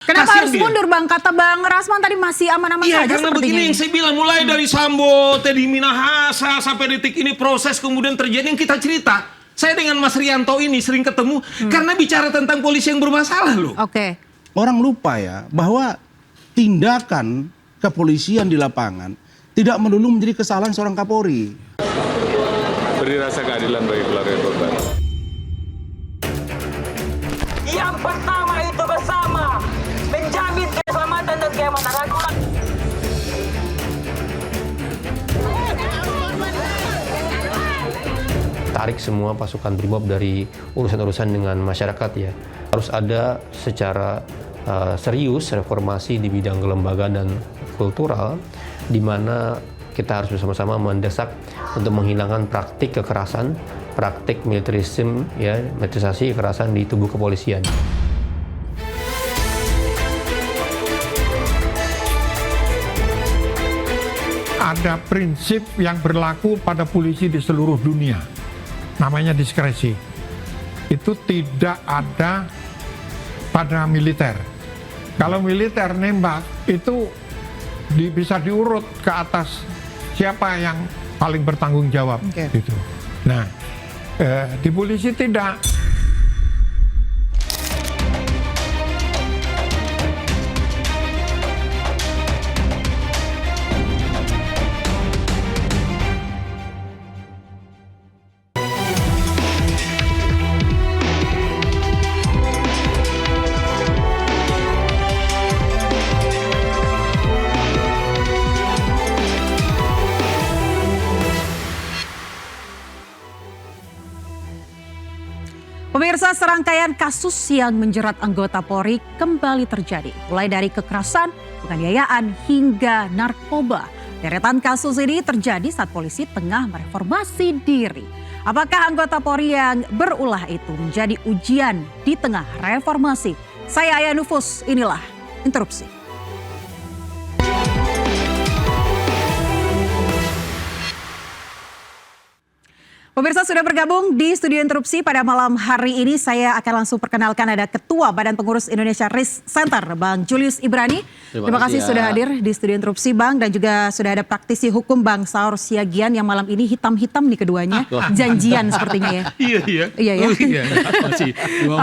Kenapa Kasian harus dia. mundur Bang? Kata Bang Rasman tadi masih aman-aman Iya, saja karena sepertinya begini ini. yang saya bilang, mulai dari Sambo, Teddy Minahasa, sampai detik ini proses kemudian terjadi yang kita cerita. Saya dengan Mas Rianto ini sering ketemu karena bicara tentang polisi yang bermasalah loh. Oke. Orang lupa ya bahwa tindakan kepolisian di lapangan tidak melulu menjadi kesalahan seorang Kapolri. Beri rasa keadilan bagi keluarga korban. Yang pertama itu bersama menjamin keselamatan dan keamanan rakyat. Tarik semua pasukan BRIMOB dari urusan-urusan dengan masyarakat ya. Harus ada secara serius reformasi di bidang kelembagaan dan kultural, di mana kita harus bersama-sama mendesak untuk menghilangkan praktik kekerasan, praktik militerisme, ya, militerisasi kekerasan di tubuh kepolisian. Ada prinsip yang berlaku pada polisi di seluruh dunia, namanya diskresi. Itu tidak ada pada militer. Kalau militer nembak itu bisa diurut ke atas siapa yang paling bertanggung jawab. Gitu. Nah, di polisi tidak. Pemirsa, serangkaian kasus yang menjerat anggota Polri kembali terjadi. Mulai dari kekerasan, penganiayaan, hingga narkoba. Deretan kasus ini terjadi saat polisi tengah mereformasi diri. Apakah anggota Polri yang berulah itu menjadi ujian di tengah reformasi? Saya Aya Nufus, inilah Interupsi. Pemirsa sudah bergabung di Studio Interupsi pada malam hari ini. Saya akan langsung perkenalkan ada Ketua Badan Pengurus Indonesia Risk Center, Bang Julius Ibrani. Terima kasih sudah hadir di Studio Interupsi, Bang. Dan juga sudah ada praktisi hukum Bang Saur Siagian yang malam ini hitam-hitam nih keduanya. Janjian sepertinya ya. Iya. Iya ya. Oh, iya. Masih.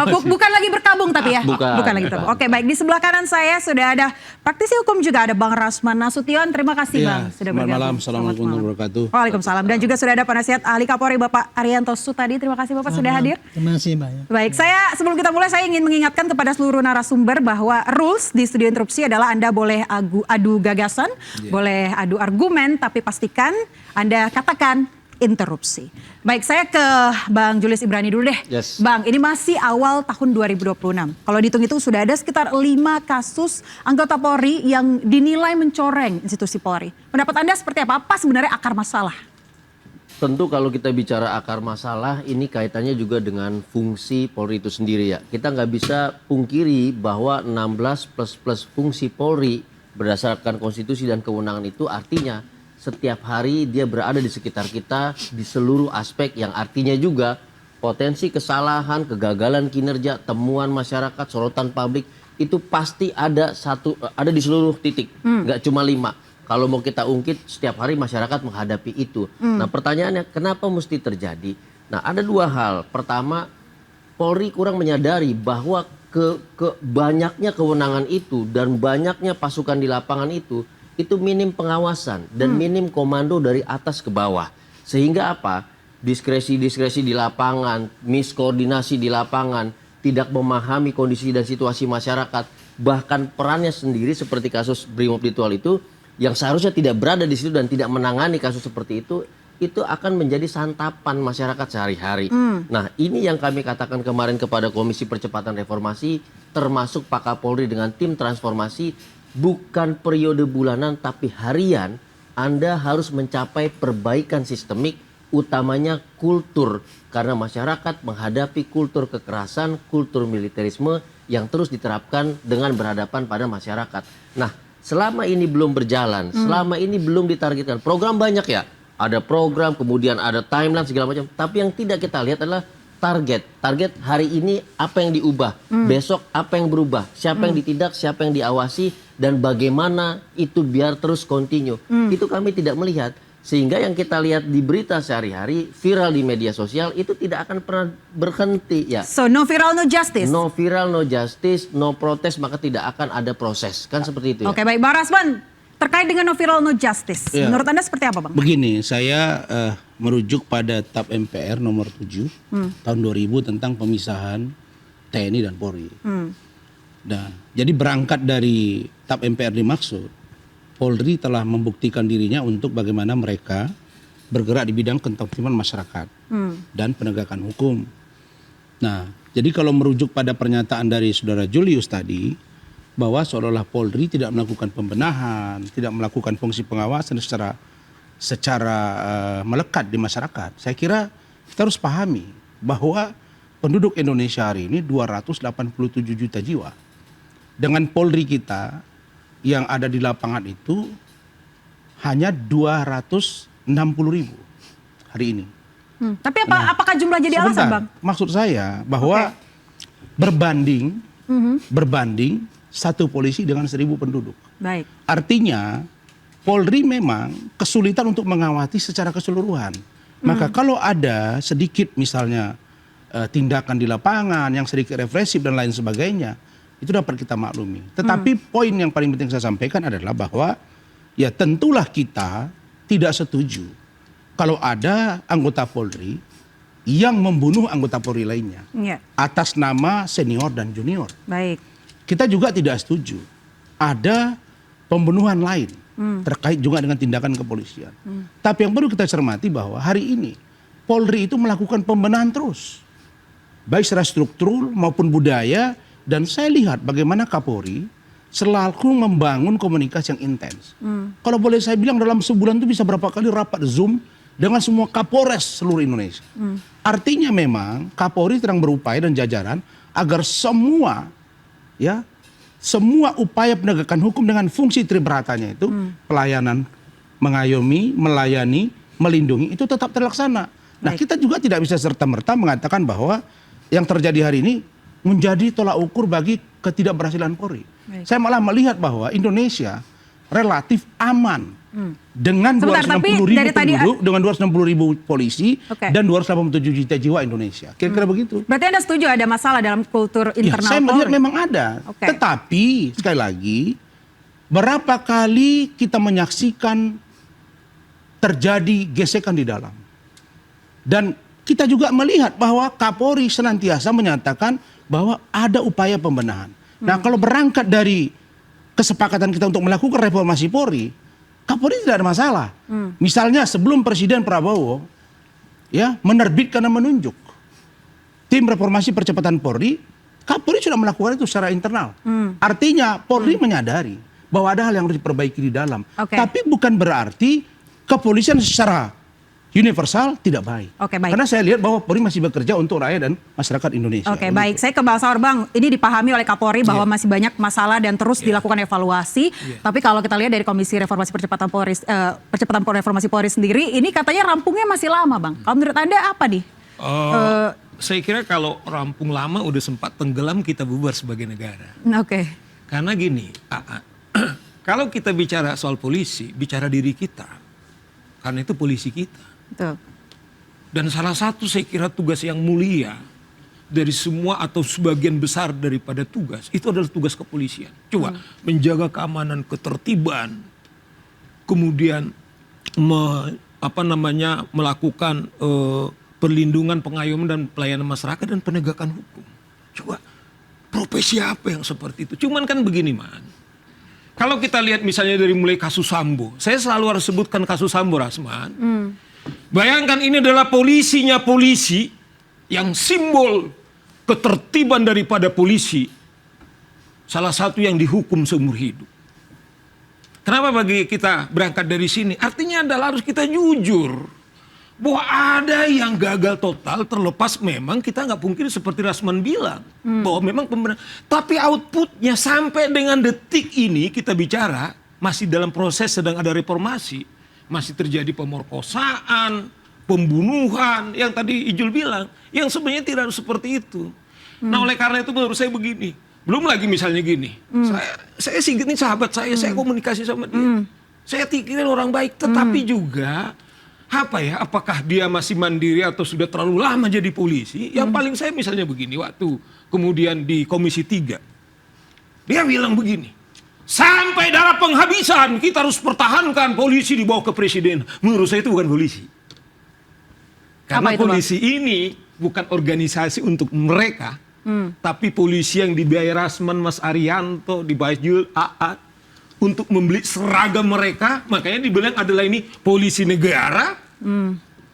Bukan lagi berkabung tapi ya. Bukan lagi berkabung. Oke, baik. Di sebelah kanan saya sudah ada praktisi hukum juga ada Bang Rasman Nasution. Terima kasih Bang sudah bergabung. Selamat malam, assalamualaikum warahmatullahi wabarakatuh. Waalaikumsalam. Dan juga sudah ada penasihat ahli Kapolri Bapak Arianto Sutadi. Terima kasih Bapak sudah hadir. Terima kasih Mbak. Baik, sebelum kita mulai saya ingin mengingatkan kepada seluruh narasumber bahwa rules di Studio Interupsi adalah Anda boleh adu gagasan, boleh adu argumen, tapi pastikan Anda katakan interupsi. Baik, saya ke Bang Julius Ibrani dulu deh. Yes. Bang, ini masih awal tahun 2026. Kalau dihitung-hitung sudah ada sekitar 5 kasus anggota Polri yang dinilai mencoreng institusi Polri. Pendapat Anda seperti apa? Apa sebenarnya akar masalah? Tentu kalau kita bicara akar masalah ini kaitannya juga dengan fungsi Polri itu sendiri ya. Kita nggak bisa pungkiri bahwa 16 plus fungsi Polri berdasarkan konstitusi dan kewenangan itu artinya setiap hari dia berada di sekitar kita di seluruh aspek yang artinya juga potensi kesalahan, kegagalan kinerja, temuan masyarakat, sorotan publik itu pasti ada di seluruh titik, nggak cuma 5. Kalau mau kita ungkit, setiap hari masyarakat menghadapi itu. Nah pertanyaannya, kenapa mesti terjadi? Nah ada 2 hal. Pertama, Polri kurang menyadari bahwa banyaknya kewenangan itu dan banyaknya pasukan di lapangan itu minim pengawasan dan minim komando dari atas ke bawah. Sehingga apa? Diskresi-diskresi di lapangan, miskoordinasi di lapangan, tidak memahami kondisi dan situasi masyarakat, bahkan perannya sendiri seperti kasus Brimob Titual itu, yang seharusnya tidak berada di situ dan tidak menangani kasus seperti itu akan menjadi santapan masyarakat sehari-hari. Nah ini yang kami katakan kemarin kepada Komisi Percepatan Reformasi, termasuk Pak Kapolri dengan tim transformasi, bukan periode bulanan tapi harian, Anda harus mencapai perbaikan sistemik, utamanya kultur. Karena masyarakat menghadapi kultur kekerasan, kultur militerisme yang terus diterapkan dengan berhadapan pada masyarakat. Nah, selama ini belum berjalan, selama ini belum ditargetkan. Program banyak ya, ada program, kemudian ada timeline segala macam. Tapi yang tidak kita lihat adalah target hari ini apa yang diubah, besok apa yang berubah, siapa yang ditindak, siapa yang diawasi, dan bagaimana itu biar terus continue. Itu kami tidak melihat. Sehingga yang kita lihat di berita sehari-hari, viral di media sosial, itu tidak akan pernah berhenti. Ya. So no viral, no justice? No viral, no justice, no protes, maka tidak akan ada proses. Kan seperti itu ya. Oke, baik. Bang Rasman, terkait dengan no viral, no justice, Ya. menurut Anda seperti apa, Bang? Begini, saya merujuk pada TAP MPR nomor 7 tahun 2000 tentang pemisahan TNI dan Polri. Nah, jadi berangkat dari TAP MPR dimaksud, Polri telah membuktikan dirinya untuk bagaimana mereka bergerak di bidang ketertiban masyarakat dan penegakan hukum. Nah, jadi kalau merujuk pada pernyataan dari Saudara Julius tadi, bahwa seolah-olah Polri tidak melakukan pembenahan, tidak melakukan fungsi pengawasan secara melekat di masyarakat. Saya kira kita harus pahami bahwa penduduk Indonesia hari ini 287 juta jiwa. Dengan Polri kita yang ada di lapangan itu hanya 260.000 hari ini. Tapi apakah jumlah jadi alasan, Sebentar, Bang? maksud saya bahwa berbanding satu polisi dengan 1.000 penduduk. Baik. Artinya Polri memang kesulitan untuk mengawasi secara keseluruhan. Maka kalau ada sedikit misalnya tindakan di lapangan yang sedikit represif dan lain sebagainya, itu dapat kita maklumi. Tetapi poin yang paling penting saya sampaikan adalah bahwa ya tentulah kita tidak setuju kalau ada anggota Polri yang membunuh anggota Polri lainnya Iya. atas nama senior dan junior. Baik. Kita juga tidak setuju ada pembunuhan lain terkait juga dengan tindakan kepolisian. Tapi yang perlu kita cermati bahwa hari ini Polri itu melakukan pembenahan terus, baik secara struktur maupun budaya. Dan saya lihat bagaimana Kapolri selalu membangun komunikasi yang intens. Kalau boleh saya bilang dalam sebulan itu bisa berapa kali rapat Zoom dengan semua Kapolres seluruh Indonesia. Artinya memang Kapolri sedang berupaya dan jajaran agar semua upaya penegakan hukum dengan fungsi triberatanya itu pelayanan, mengayomi, melayani, melindungi itu tetap terlaksana. Nah, kita juga tidak bisa serta-merta mengatakan bahwa yang terjadi hari ini menjadi tolak ukur bagi ketidakberhasilan Polri. Saya malah melihat bahwa Indonesia relatif aman dengan 260.000 penduduk, dengan 260.000 polisi dan 287 juta jiwa Indonesia. Kira-kira begitu. Berarti Anda setuju ada masalah dalam kultur internal Saya melihat Polri? memang ada. Tetapi sekali lagi, berapa kali kita menyaksikan terjadi gesekan di dalam. Dan kita juga melihat bahwa Kapolri senantiasa menyatakan bahwa ada upaya pembenahan. Nah, kalau berangkat dari kesepakatan kita untuk melakukan reformasi Polri, Kapolri tidak ada masalah. Misalnya sebelum Presiden Prabowo menerbitkan dan menunjuk tim reformasi percepatan Polri, Kapolri sudah melakukan itu secara internal. Artinya Polri menyadari bahwa ada hal yang harus diperbaiki di dalam. Tapi bukan berarti kepolisian secara universal tidak baik. Karena saya lihat bahwa Polri masih bekerja untuk rakyat dan masyarakat Indonesia. Baik. Saya ke Bang Saur, Bang. Ini dipahami oleh Kapolri bahwa masih banyak masalah dan terus dilakukan evaluasi. Tapi kalau kita lihat dari Komisi Reformasi Percepatan Polri, Reformasi Polri sendiri, ini katanya rampungnya masih lama, Bang. Kalau menurut Anda apa nih? Saya kira kalau rampung lama udah sempat tenggelam kita bubar sebagai negara. Karena gini, kalau kita bicara soal polisi, bicara diri kita. Karena itu polisi kita. Betul. Dan salah satu saya kira tugas yang mulia dari semua atau sebagian besar daripada tugas itu adalah tugas kepolisian. Coba menjaga keamanan, ketertiban, kemudian melakukan perlindungan, pengayoman dan pelayanan masyarakat dan penegakan hukum. Coba profesi apa yang seperti itu? Cuman kan begini, Man. Kalau kita lihat misalnya dari mulai kasus Sambo, saya selalu harus sebutkan kasus Sambo, Rasman. Bayangkan ini adalah polisinya polisi yang simbol ketertiban daripada polisi. Salah satu yang dihukum seumur hidup. Kenapa bagi kita berangkat dari sini? Artinya adalah harus kita jujur. Bahwa ada yang gagal total terlepas memang kita nggak mungkin seperti Rasman bilang. Bahwa memang pembenahan. Tapi outputnya sampai dengan detik ini kita bicara masih dalam proses sedang ada reformasi. Masih terjadi pemerkosaan, pembunuhan, yang tadi Ijul bilang, yang sebenarnya tidak harus seperti itu. Nah oleh karena itu menurut saya begini, belum lagi misalnya gini, saya Sigit ini sahabat saya komunikasi sama dia. Saya pikirin orang baik, tetapi juga apa ya, apakah dia masih mandiri atau sudah terlalu lama jadi polisi? Yang paling saya misalnya begini, waktu kemudian di Komisi 3, dia bilang begini, sampai darah penghabisan kita harus pertahankan polisi dibawa ke presiden. Menurut saya itu bukan polisi. Karena Apa itu, polisi ini bukan organisasi untuk mereka, tapi polisi yang dibayar Rasman, Mas Arianto, dibayar Jul, AA, untuk membeli seragam mereka. Makanya dibilang adalah ini polisi negara,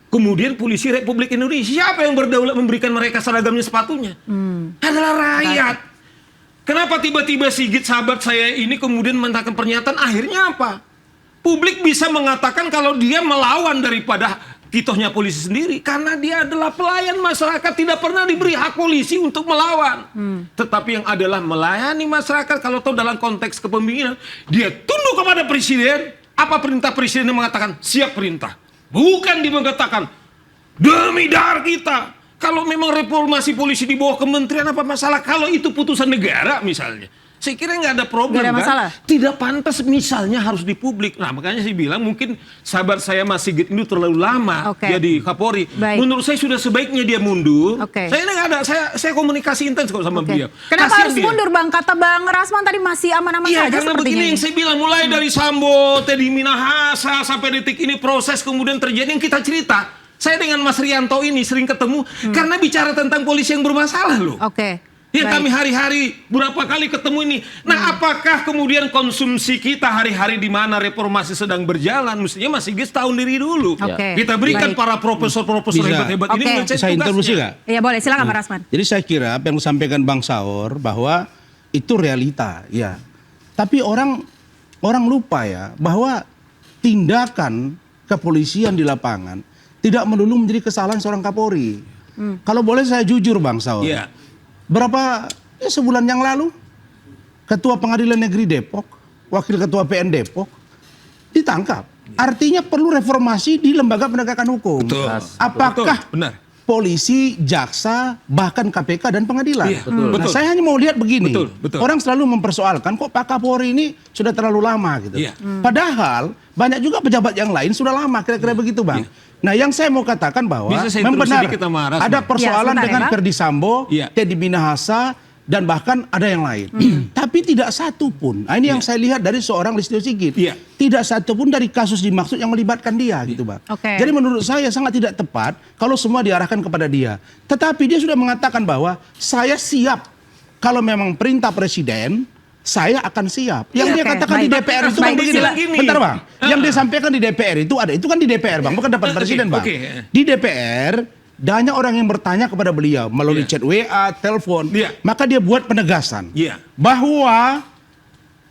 kemudian polisi Republik Indonesia. Siapa yang berdaulat memberikan mereka seragamnya, sepatunya? Adalah rakyat. Kenapa tiba-tiba Sigit sahabat saya ini kemudian mengatakan pernyataan, akhirnya apa? Publik bisa mengatakan kalau dia melawan daripada kitohnya polisi sendiri, karena dia adalah pelayan masyarakat, tidak pernah diberi hak polisi untuk melawan. Tetapi yang adalah melayani masyarakat, kalau tahu dalam konteks kepemimpinan, dia tunduk kepada presiden. Apa perintah presiden yang mengatakan siap perintah, bukan dia mengatakan demi dar kita. Kalau memang reformasi polisi di bawah kementerian, apa masalah? Kalau itu putusan negara misalnya, saya kira nggak ada problem, Nggak ada masalah. kan? Tidak pantas misalnya harus di publik. Nah makanya saya bilang mungkin sahabat saya Mas Sigit ini terlalu lama jadi Kapolri. Baik. Menurut saya sudah sebaiknya dia mundur. Oke. Saya ini nggak ada, saya komunikasi intens kok sama beliau. Kenapa Kasian harus dia. mundur Bang? Kata Bang Rasman tadi masih aman-aman Iya, saja karena sepertinya. begini yang saya bilang, mulai dari Sambo, Teddy Minahasa sampai detik ini proses kemudian terjadi yang kita cerita. Saya dengan Mas Rianto ini sering ketemu karena bicara tentang polisi yang bermasalah loh. Oke. Ya Baik. kami hari-hari berapa kali ketemu ini. Nah apakah kemudian konsumsi kita hari-hari di mana reformasi sedang berjalan, mestinya Mas Sigit tahu diri dulu. Oke. Kita berikan Baik. para profesor-profesor Bisa. hebat-hebat ini Oke. mencari Saya interupsi tugasnya. nggak? Iya boleh, silakan Pak Rasman. Jadi saya kira apa yang disampaikan Bang Saur bahwa itu realita, ya. Tapi orang lupa ya bahwa tindakan kepolisian di lapangan tidak melulu menjadi kesalahan seorang Kapolri. Kalau boleh saya jujur Bang Saur. Iya. Berapa sebulan yang lalu Ketua Pengadilan Negeri Depok, Wakil Ketua PN Depok ditangkap. Artinya perlu reformasi di lembaga penegakan hukum. Betul. Apakah Betul, benar. polisi, jaksa, bahkan KPK dan pengadilan? Iya, Nah, betul. saya hanya mau lihat begini. Betul. Orang selalu mempersoalkan kok Pak Kapolri ini sudah terlalu lama gitu. Iya. Padahal banyak juga pejabat yang lain sudah lama, kira-kira begitu Bang. Nah, yang saya mau katakan bahwa Bisa saya memang interupsi benar dikit sama Rasman? ada persoalan Ya, sebentar ya, dengan Bang. Ferdi Sambo, Iya. Teddy Minahasa, dan bahkan ada yang lain. Tapi tidak satu pun. Nah, ini yang saya lihat dari seorang Listio Sigit. Iya. Tidak satu pun dari kasus dimaksud yang melibatkan dia gitu Bang. Oke. Jadi menurut saya sangat tidak tepat kalau semua diarahkan kepada dia. Tetapi dia sudah mengatakan bahwa saya siap kalau memang perintah presiden, saya akan siap. Yang dia Oke, katakan di baik. DPR itu Baik, kan begini. gini. Bentar Bang. Yang disampaikan di DPR itu ada. Itu kan di DPR Bang, bukan depan Oke, presiden Bang. oke. Di DPR banyak orang yang bertanya kepada beliau melalui Iya. chat WA, telepon. Iya. Maka dia buat penegasan Iya. bahwa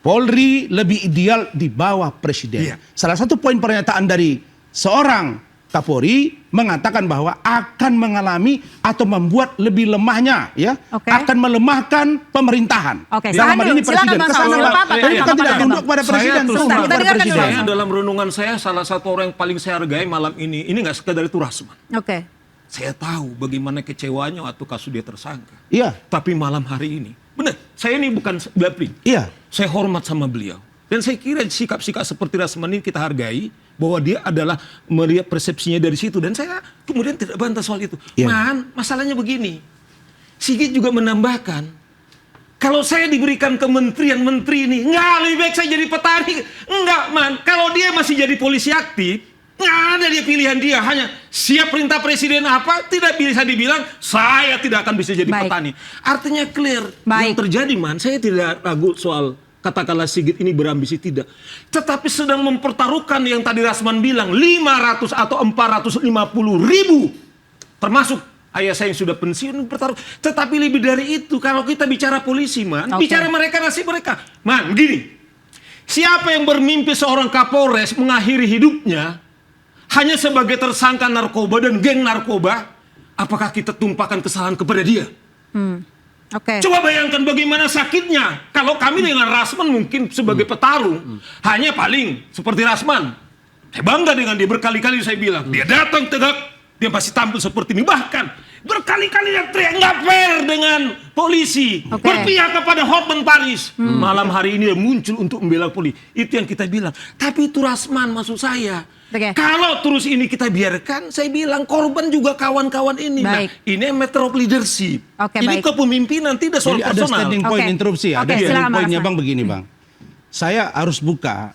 Polri lebih ideal di bawah presiden. Iya. Salah satu poin pernyataan dari seorang Kapolri mengatakan bahwa akan mengalami atau membuat lebih lemahnya, ya, Oke. akan melemahkan pemerintahan. Oke, Dalam tahan hal dulu. ini Silakan, presiden. Bang Kesana Saur. Bang. Apa-apa, Jadi tahan, kan apa-apa, tidak Bang. tunduk kepada presiden, Saya terus tunduk terang. kepada Kita dengarkan dulu. presiden. Saya dalam renungan saya salah satu orang yang paling saya hargai malam ini nggak sekedar itu Rasman. Oke. Saya tahu bagaimana kecewanya waktu kasus dia tersangka. Iya, Tapi malam hari ini, benar, saya ini bukan bapling. iya. Saya hormat sama beliau. Dan saya kira sikap-sikap seperti Rasman ini kita hargai, bahwa dia adalah melihat persepsinya dari situ. Dan saya kemudian tidak bantah soal itu. Iya. Man, masalahnya begini. Sigit juga menambahkan, kalau saya diberikan kementerian menteri ini, nggak lebih baik saya jadi petani. Enggak, Man. Kalau dia masih jadi polisi aktif, nggak ada dia pilihan dia. Hanya siap perintah presiden apa, tidak bisa dibilang, saya tidak akan bisa jadi Baik. petani. Artinya clear. Baik. Yang terjadi, Man, saya tidak ragu soal katakanlah Sigit ini berambisi, tidak. Tetapi sedang mempertaruhkan yang tadi Rasman bilang, 500 atau 450 ribu. Termasuk ayah saya yang sudah pensiun bertaruh. Tetapi lebih dari itu, kalau kita bicara polisi, Man, Oke. bicara mereka, nasib mereka. Man, gini. Siapa yang bermimpi seorang Kapolres mengakhiri hidupnya hanya sebagai tersangka narkoba dan geng narkoba, apakah kita tumpahkan kesalahan kepada dia? Oke. Coba bayangkan bagaimana sakitnya kalau kami dengan Rasman mungkin sebagai petarung hanya paling seperti Rasman. Saya bangga dengan dia, berkali-kali saya bilang dia datang tegak, dia masih tampil seperti ini. Bahkan berkali-kali dia teriak nggak fair dengan polisi, berpihak kepada Hotman Paris. Malam hari ini dia muncul untuk membela polisi. Itu yang kita bilang. Tapi itu Rasman, maksud saya. Kalau terus ini kita biarkan, saya bilang korban juga kawan-kawan ini. Nah, ini matter of leadership. Ini kepemimpinan, tidak soal Jadi personal. ada standing point interupsi ya. Ada standing pointnya Bang begini Bang. Saya harus buka.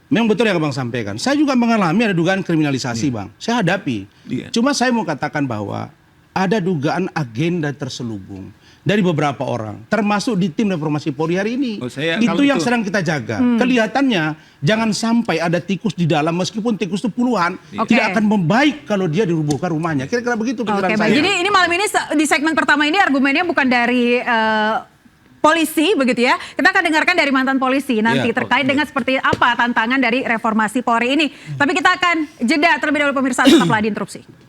Memang betul yang Bang sampaikan. Saya juga mengalami ada dugaan kriminalisasi Bang. Saya hadapi. Cuma saya mau katakan bahwa ada dugaan agenda terselubung dari beberapa orang, termasuk di tim reformasi Polri hari ini. Itu yang sedang kita jaga. Kelihatannya jangan sampai ada tikus di dalam, meskipun tikus itu puluhan, tidak akan membaik kalau dia dirubuhkan rumahnya. Kira-kira begitu pikiran saya. Jadi ini malam ini di segmen pertama ini argumennya bukan dari polisi begitu ya. Kita akan dengarkan dari mantan polisi nanti terkait dengan seperti apa tantangan dari reformasi Polri ini. Tapi kita akan jeda terlebih dahulu pemirsa, tetaplah di Interupsi.